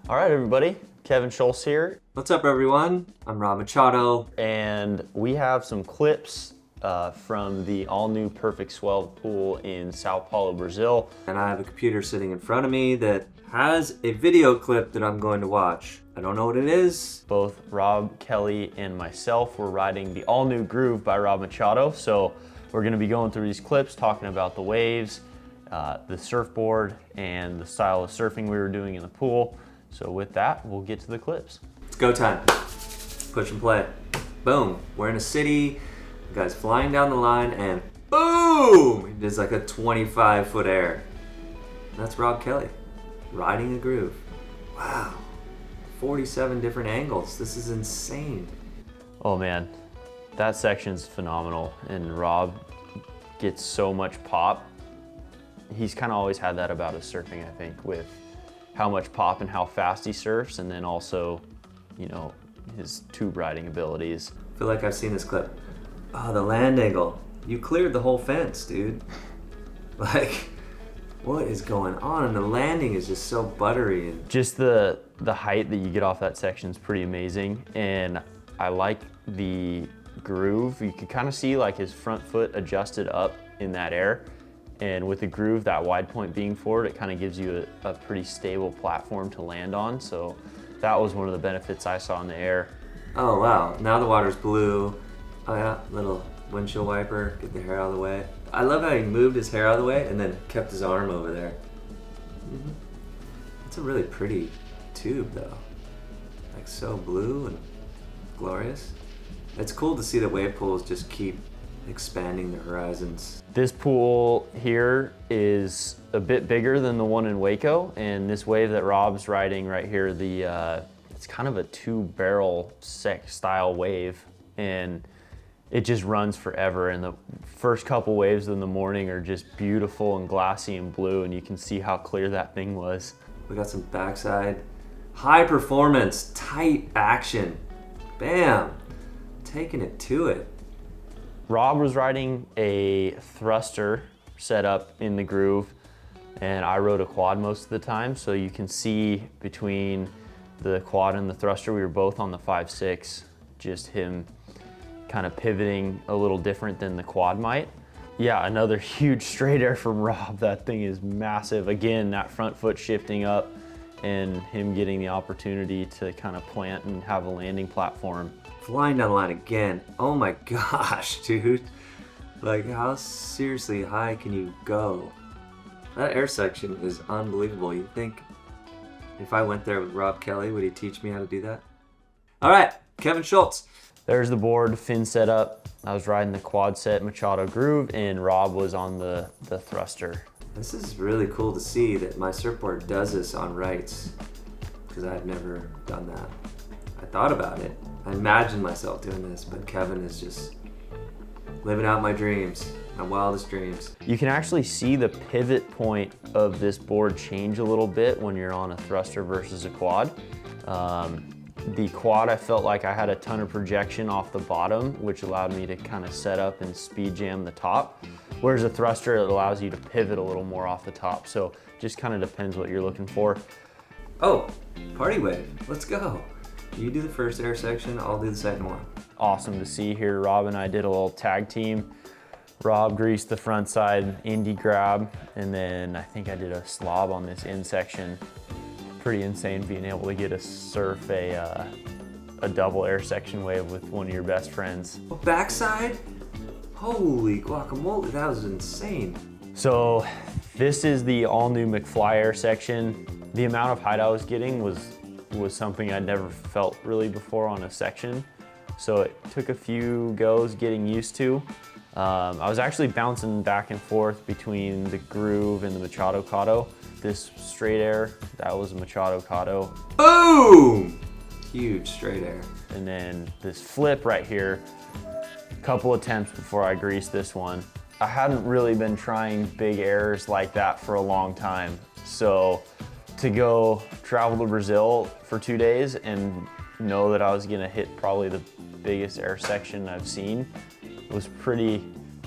All right, everybody. Kevin Schulz here. What's up, everyone? I'm Rob Machado. And we have some clips from the all-new PerfectSwell pool in São Paulo, Brazil. And I have a computer sitting in front of me that has a video clip that I'm going to watch. I don't know what it is. Both Rob, Kelly, and myself were riding the all-new Groove by Rob Machado. So we're going to be going through these clips, talking about the waves, the surfboard, and the style of surfing we were doing in the pool. So with that, we'll get to the clips. It's go time. Push and play. Boom. We're in a city. The guy's flying down the line and boom! He does like a 25-foot air. That's Rob Kelly riding a Groove. Wow. 47 different angles. This is insane. Oh man, that section's phenomenal. And Rob gets so much pop. He's kind of always had that about his surfing, I think, with how much pop and how fast he surfs, and then also, you know, his tube riding abilities. I feel like I've seen this clip. Oh, the land angle. You cleared the whole fence, dude. Like, what is going on? And the landing is just so buttery. And just the height that you get off that section is pretty amazing. And I like the Groove. You can kind of see like his front foot adjusted up in that air. And with the Groove, that wide point being forward, it kind of gives you a pretty stable platform to land on. So that was one of the benefits I saw in the air. Oh wow, now the water's blue. Oh yeah, little windshield wiper, get the hair out of the way. I love how he moved his hair out of the way and then kept his arm over there. It's a really pretty tube though. Like so blue and glorious. It's cool to see that wave pools just keep expanding their horizons. This pool here is a bit bigger than the one in Waco, and this wave that Rob's riding right here, it's kind of a two-barrel style wave, and it just runs forever. And the first couple waves in the morning are just beautiful and glassy and blue, and you can see how clear that thing was. We got some backside, high performance, tight action. Bam, taking it to it. Rob was riding a thruster setup in the Groove, and I rode a quad most of the time. So you can see between the quad and the thruster, we were both on the 5.6, just him kind of pivoting a little different than the quad might. Yeah, another huge straight air from Rob. That thing is massive. Again, that front foot shifting up and him getting the opportunity to kind of plant and have a landing platform. Flying down the line again. Oh my gosh, dude. Like, how seriously high can you go? That air section is unbelievable. You think if I went there with Rob Kelly, would he teach me how to do that? All right, Kevin Schulz. There's the board, fin setup. I was riding the quad set Machado Groove, and Rob was on the thruster. This is really cool to see that my surfboard does this on rights, because I've never done that. I thought about it. I imagined myself doing this, but Kevin is just living out my dreams, my wildest dreams. You can actually see the pivot point of this board change a little bit when you're on a thruster versus a quad. The quad, I felt like I had a ton of projection off the bottom, which allowed me to kind of set up and speed jam the top. Whereas a thruster, it allows you to pivot a little more off the top. So just kind of depends what you're looking for. Oh, party wave, let's go. You do the first air section, I'll do the second one. Awesome to see here. Rob and I did a little tag team. Rob greased the front side, indie grab, and then I think I did a slob on this end section. Pretty insane being able to get to surf a double air section wave with one of your best friends. Backside? Holy guacamole, that was insane. So this is the all new McFly air section. The amount of height I was getting was something I'd never felt really before on a section. So it took a few goes getting used to. I was actually bouncing back and forth between the Groove and the Machadocado. This straight air, that was a Machadocado. Boom! Huge straight air. And then this flip right here, a couple attempts before I greased this one. I hadn't really been trying big airs like that for a long time. So to go travel to Brazil for 2 days and know that I was gonna hit probably the biggest air section I've seen was it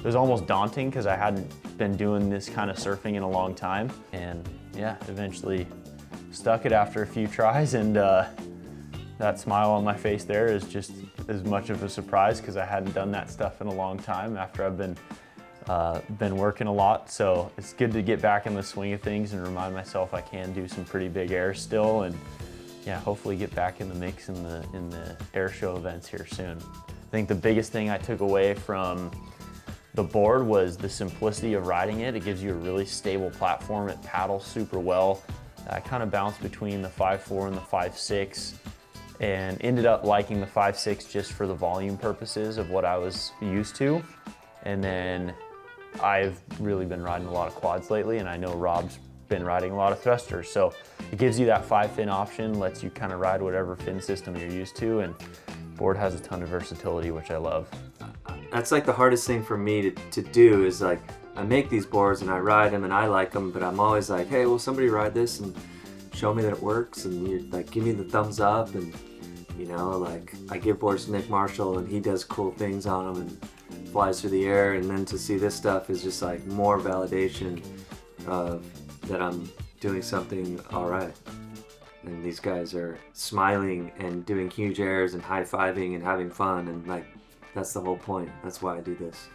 was almost daunting because I hadn't been doing this kind of surfing in a long time. And yeah, eventually stuck it after a few tries, and that smile on my face there is just as much of a surprise because I hadn't done that stuff in a long time after I've been working a lot. So it's good to get back in the swing of things and remind myself I can do some pretty big airs still, and yeah, hopefully get back in the mix in the air show events here soon. I think the biggest thing I took away from the board was the simplicity of riding it. It gives you a really stable platform. It paddles super well. I kind of bounced between the 5.4 and the 5.6 and ended up liking the 5.6 just for the volume purposes of what I was used to. And then I've really been riding a lot of quads lately, and I know Rob's been riding a lot of thrusters. So it gives you that 5-fin option, lets you kind of ride whatever fin system you're used to, and board has a ton of versatility, which I love. That's like the hardest thing for me to do is like, I make these boards and I ride them and I like them, but I'm always like, hey, will somebody ride this and show me that it works, and you like give me the thumbs up, and you know, like I give boards to Nick Marshall and he does cool things on them and flies through the air, and then to see this stuff is just like more validation of that I'm doing something all right. And these guys are smiling and doing huge airs and high-fiving and having fun, and like that's the whole point. That's why I do this.